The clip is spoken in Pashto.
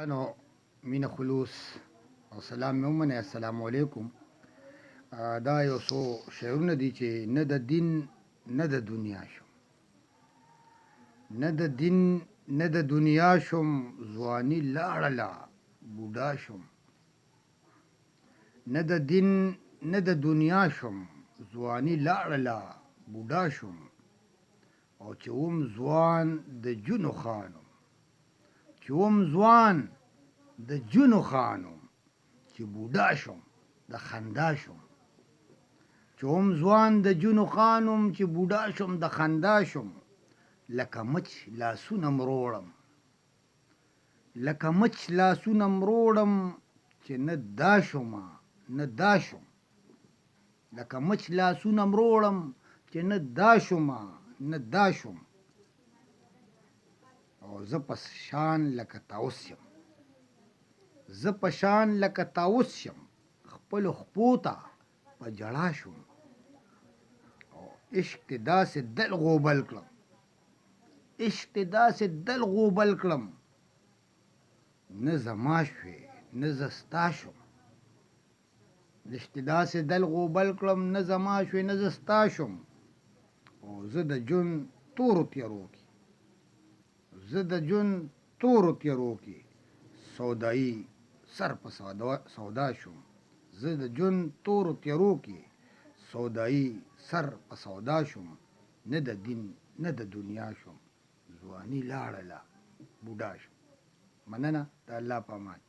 نو مینه خلوص او سلام مې ومنئ. السلام علیکم. دا یو څو شعرونه دي چې نه د دین نه د دنیا شم، نه د دین نه د دنیا شم، ځواني لاړله بوډا شم. نه د دین نه د دنیا شم، ځواني لاړله بوډا شم. او چې وم ځوان د جونو خانم، چې وم ځوان د جونو خانم، چې بوډا شم د خندا شم. چې وم ځوان د جونو خانم، چې بوډا شم د خندا شم. لکه مچ لاسونه مروړم، لکه مچ لاسونه مروړم، چې نه دا شمه نه دا شم. لکه مچ لاسونه مروړم، چې نه دا شمه نه دا شم. او زه په شان لکه طاووس یم، زه په شان لکه طاووس یم، خپلو خپو ته په ژړا شم. او عشق دې داسې دل غوبل کړم، عشق دې داسې دل غوبل کړم، نه زما شوې نه زه ستا شم. عشق دې داسې دل غوبل کړم، نه زما شوې نه زه ستا شم. او زه د ژوند تورو تیارو کې، زه د ژوند تورو تیارو کې سودایي سر په سودا شم. زه د ژوند تورو تیارو کې سودایي سر په سودا شم. نه د دین نه د دنیا شم، ځواني لاړله بوډا شم. مننه. د الله په امان.